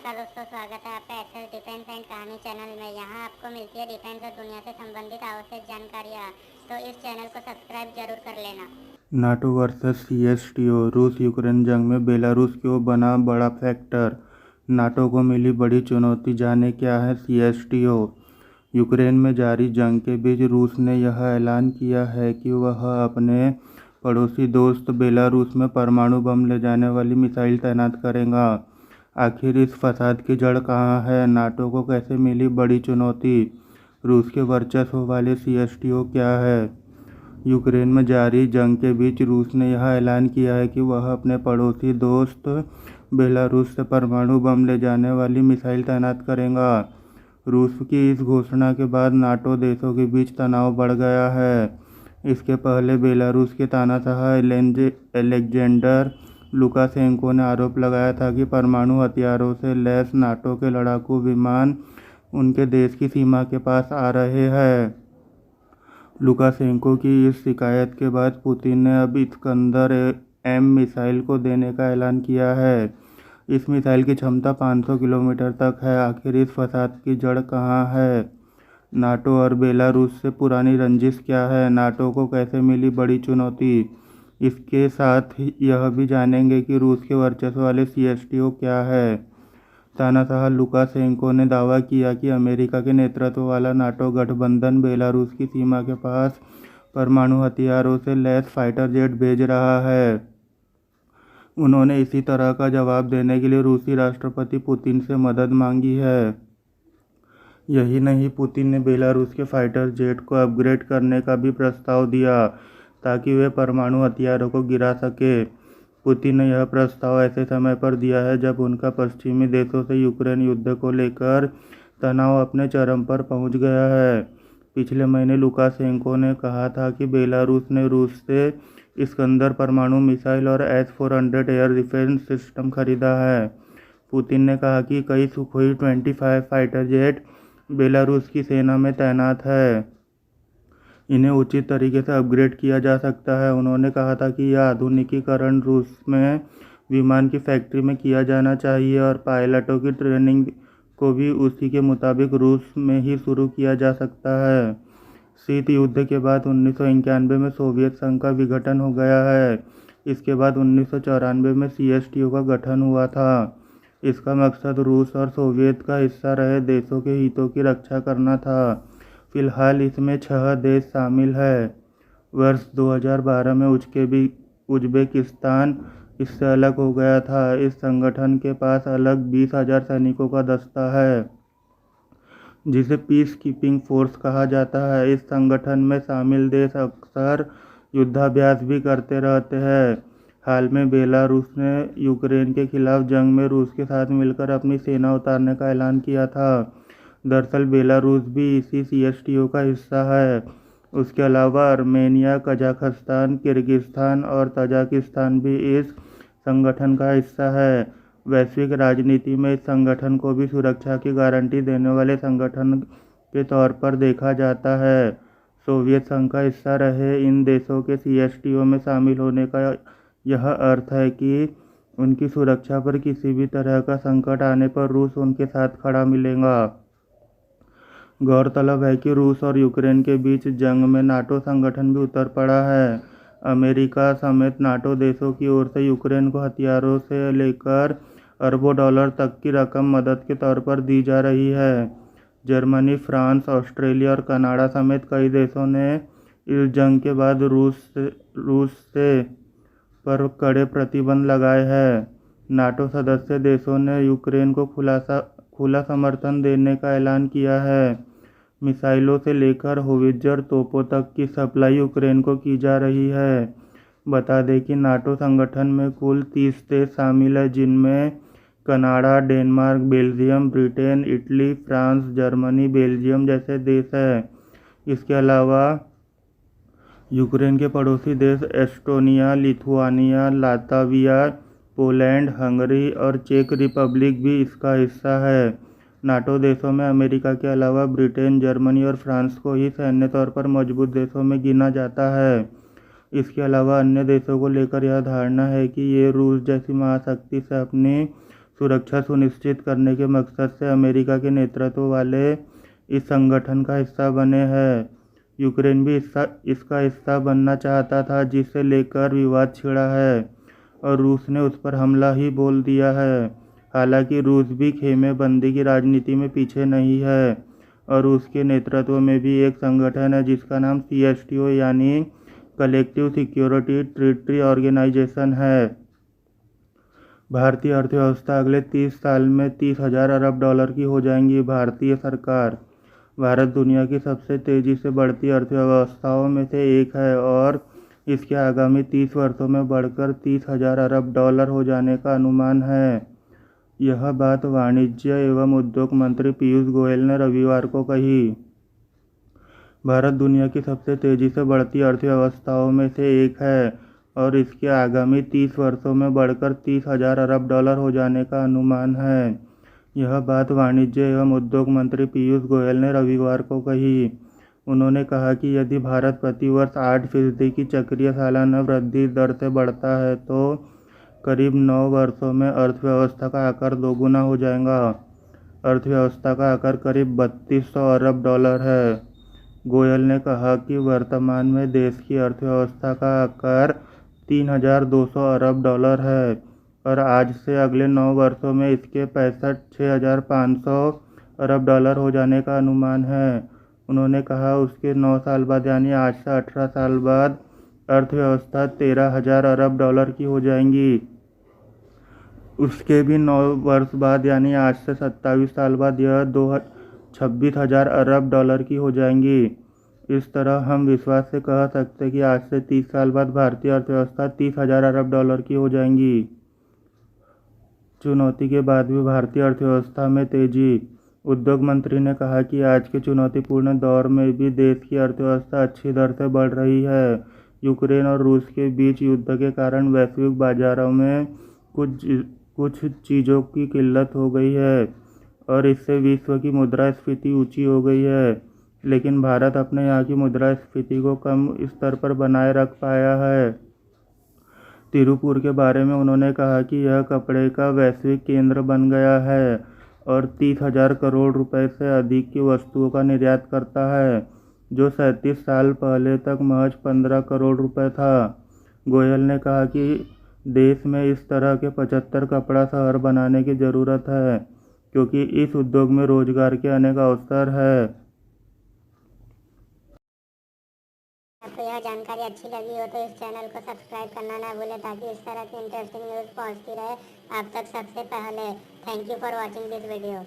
नमस्कार दोस्तों, स्वागत है आपका एक्सेस डिफेंस एंड कहानी चैनल में। यहाँ आपको मिलती है डिफेंस और दुनिया से संबंधित आवश्यक जानकारियाँ, तो इस चैनल को सब्सक्राइब जरूर कर लेना। NATO versus CSTO. रूस यूक्रेन जंग में बेलारूस क्यों बना बड़ा फैक्टर। नाटो को मिली बड़ी चुनौती, जाने क्या है सीएसटीओ। यूक्रेन में जारी जंग के बीच रूस ने यह ऐलान किया है कि वह अपने पड़ोसी दोस्त बेलारूस में परमाणु बम ले जाने वाली मिसाइल तैनात करेगा। आखिर इस फसाद की जड़ कहाँ है? नाटो को कैसे मिली बड़ी चुनौती? रूस के वर्चस्व वाले सीएसटीओ क्या है? यूक्रेन में जारी जंग के बीच रूस ने यह ऐलान किया है कि वह अपने पड़ोसी दोस्त बेलारूस से परमाणु बम ले जाने वाली मिसाइल तैनात करेगा। रूस की इस घोषणा के बाद नाटो देशों के बीच तनाव बढ़ गया है। इसके पहले बेलारूस के तानाशाह अलेक्जेंडर लुकाशेंको ने आरोप लगाया था कि परमाणु हथियारों से लैस नाटो के लड़ाकू विमान उनके देश की सीमा के पास आ रहे हैं। लुकाशेंको की इस शिकायत के बाद पुतिन ने अब इस्कंदर एम मिसाइल को देने का ऐलान किया है। इस मिसाइल की क्षमता 500 किलोमीटर तक है। आखिर इस फसाद की जड़ कहाँ है? नाटो और बेलारूस से पुरानी रंजिश क्या है? नाटो को कैसे मिली बड़ी चुनौती? इसके साथ ही यह भी जानेंगे कि रूस के वर्चस्व वाले सीएसटीओ क्या है। तानाशाह लुकाशेंको ने दावा किया कि अमेरिका के नेतृत्व वाला नाटो गठबंधन बेलारूस की सीमा के पास परमाणु हथियारों से लैस फाइटर जेट भेज रहा है। उन्होंने इसी तरह का जवाब देने के लिए रूसी राष्ट्रपति पुतिन से मदद मांगी है। यही नहीं, पुतिन ने बेलारूस के फाइटर जेट को अपग्रेड करने का भी प्रस्ताव दिया ताकि वे परमाणु हथियारों को गिरा सके। पुतिन ने यह प्रस्ताव ऐसे समय पर दिया है जब उनका पश्चिमी देशों से यूक्रेन युद्ध को लेकर तनाव अपने चरम पर पहुंच गया है। पिछले महीने लुकाशेंको ने कहा था कि बेलारूस ने रूस से इस्कंदर परमाणु मिसाइल और S-400 एयर डिफेंस सिस्टम खरीदा है। पुतिन ने कहा कि कई सुखोई 25 फाइटर जेट बेलारूस की सेना में तैनात है। इन्हें उचित तरीके से अपग्रेड किया जा सकता है। उन्होंने कहा था कि यह आधुनिकीकरण रूस में विमान की फैक्ट्री में किया जाना चाहिए और पायलटों की ट्रेनिंग को भी उसी के मुताबिक रूस में ही शुरू किया जा सकता है। शीत युद्ध के बाद 1991 में सोवियत संघ का विघटन हो गया है। इसके बाद 1994 में सीएसटीओ का गठन हुआ था। इसका मकसद रूस और सोवियत का हिस्सा रहे देशों के हितों की रक्षा करना था। फिलहाल इसमें 6 देश शामिल हैं। वर्ष 2012 में उज्बेकिस्तान इससे अलग हो गया था। इस संगठन के पास अलग 20,000 सैनिकों का दस्ता है, जिसे पीस कीपिंग फोर्स कहा जाता है। इस संगठन में शामिल देश अक्सर युद्धाभ्यास भी करते रहते हैं। हाल में बेलारूस ने यूक्रेन के खिलाफ जंग में रूस के साथ मिलकर अपनी सेना उतारने का ऐलान किया था। दरअसल बेलारूस भी इसी सीएसटीओ का हिस्सा है। उसके अलावा आर्मेनिया, कजाकिस्तान, किर्गिस्तान और तजाकिस्तान भी इस संगठन का हिस्सा है। वैश्विक राजनीति में इस संगठन को भी सुरक्षा की गारंटी देने वाले संगठन के तौर पर देखा जाता है। सोवियत संघ का हिस्सा रहे इन देशों के सीएसटीओ में शामिल होने का यह अर्थ है कि उनकी सुरक्षा पर किसी भी तरह का संकट आने पर रूस उनके साथ खड़ा मिलेगा। गौरतलब है कि रूस और यूक्रेन के बीच जंग में नाटो संगठन भी उतर पड़ा है। अमेरिका समेत नाटो देशों की ओर से यूक्रेन को हथियारों से लेकर अरबों डॉलर तक की रकम मदद के तौर पर दी जा रही है। जर्मनी, फ्रांस, ऑस्ट्रेलिया और कनाडा समेत कई देशों ने इस जंग के बाद रूस से पर कड़े प्रतिबंध लगाए हैं। नाटो सदस्य देशों ने यूक्रेन को खुला समर्थन देने का ऐलान किया है। मिसाइलों से लेकर होवित्जर तोपों तक की सप्लाई यूक्रेन को की जा रही है। बता दें कि नाटो संगठन में कुल 30 देश शामिल हैं, जिनमें Canada, Denmark, Belgium, Britain, Italy, France, Germany, Belgium जैसे देश हैं। इसके अलावा यूक्रेन के पड़ोसी देश Estonia, Lithuania, Latvia, Poland, Hungary और चेक रिपब्लिक भी इसका हिस्सा है। नाटो देशों में अमेरिका के अलावा ब्रिटेन, जर्मनी और फ्रांस को ही सैन्य तौर पर मजबूत देशों में गिना जाता है। इसके अलावा अन्य देशों को लेकर यह धारणा है कि ये रूस जैसी महाशक्ति से अपनी सुरक्षा सुनिश्चित करने के मकसद से अमेरिका के नेतृत्व वाले इस संगठन का हिस्सा बने हैं। यूक्रेन भी इसका हिस्सा बनना चाहता था, जिसे लेकर विवाद छिड़ा है और रूस ने उस पर हमला ही बोल दिया है। हालांकि रूस भी खेमेबंदी की राजनीति में पीछे नहीं है और रूस के नेतृत्व में भी एक संगठन है जिसका नाम CSTO यानी कलेक्टिव सिक्योरिटी ट्रीटी ऑर्गेनाइजेशन है। भारतीय अर्थव्यवस्था अगले 30 साल में 30,000 अरब डॉलर की हो जाएगी। भारतीय सरकार भारत दुनिया की सबसे तेजी से बढ़ती अर्थव्यवस्थाओं में से एक है और इसके आगामी 30 वर्षों में बढ़कर 30,000 अरब डॉलर हो जाने का अनुमान है। यह बात वाणिज्य एवं उद्योग मंत्री पीयूष गोयल ने रविवार को कही। भारत दुनिया की सबसे तेजी से बढ़ती अर्थव्यवस्थाओं में से एक है और इसके आगामी 30 वर्षों में बढ़कर 30,000 अरब डॉलर हो जाने का अनुमान है। यह बात वाणिज्य एवं उद्योग मंत्री पीयूष गोयल ने रविवार को कही। उन्होंने कहा कि यदि भारत प्रति वर्ष 8% की चक्रीय सालाना वृद्धि दर से बढ़ता है तो करीब 9 वर्षों में अर्थव्यवस्था का आकार दोगुना हो जाएगा। अर्थव्यवस्था का आकार करीब 3200 अरब डॉलर है। गोयल ने कहा कि वर्तमान में देश की अर्थव्यवस्था का आकार 3,200 अरब डॉलर है और आज से अगले 9 वर्षों में इसके 6,500 अरब डॉलर हो जाने का अनुमान है। उन्होंने कहा उसके 9 साल बाद यानी आज से 18 साल बाद अर्थव्यवस्था 13,000 अरब डॉलर की हो जाएंगी। उसके भी 9 वर्ष बाद यानी आज से 27 साल बाद यह 26,000 अरब डॉलर की हो जाएंगी। इस तरह हम विश्वास से कह सकते हैं कि आज से 30 साल बाद भारतीय अर्थव्यवस्था 30,000 अरब डॉलर की हो जाएंगी। चुनौती के बाद भी भारतीय अर्थव्यवस्था में तेजी। उद्योग मंत्री ने कहा कि आज के चुनौतीपूर्ण दौर में भी देश की अर्थव्यवस्था अच्छी दर से बढ़ रही है। यूक्रेन और रूस के बीच युद्ध के कारण वैश्विक बाजारों में कुछ चीज़ों की किल्लत हो गई है और इससे विश्व की मुद्रास्फीति ऊंची हो गई है, लेकिन भारत अपने यहाँ की मुद्रास्फीति को कम स्तर पर बनाए रख पाया है। तिरुपुर के बारे में उन्होंने कहा कि यह कपड़े का वैश्विक केंद्र बन गया है और 30,000 करोड़ रुपए से अधिक की वस्तुओं का निर्यात करता है, जो 37 साल पहले तक महज 15 करोड़ रुपए था। गोयल ने कहा कि देश में इस तरह के 75 कपड़ा शहर बनाने की ज़रूरत है क्योंकि इस उद्योग में रोजगार के अनेक अवसर है। आपको यह जानकारी अच्छी लगी हो तो इस चैनल को सब्सक्राइब करना ना भूलें ताकि इस तरह की इंटरेस्टिंग न्यूज़ पहुंचती रहे आप तक सबसे पहले। Thank you for watching this video.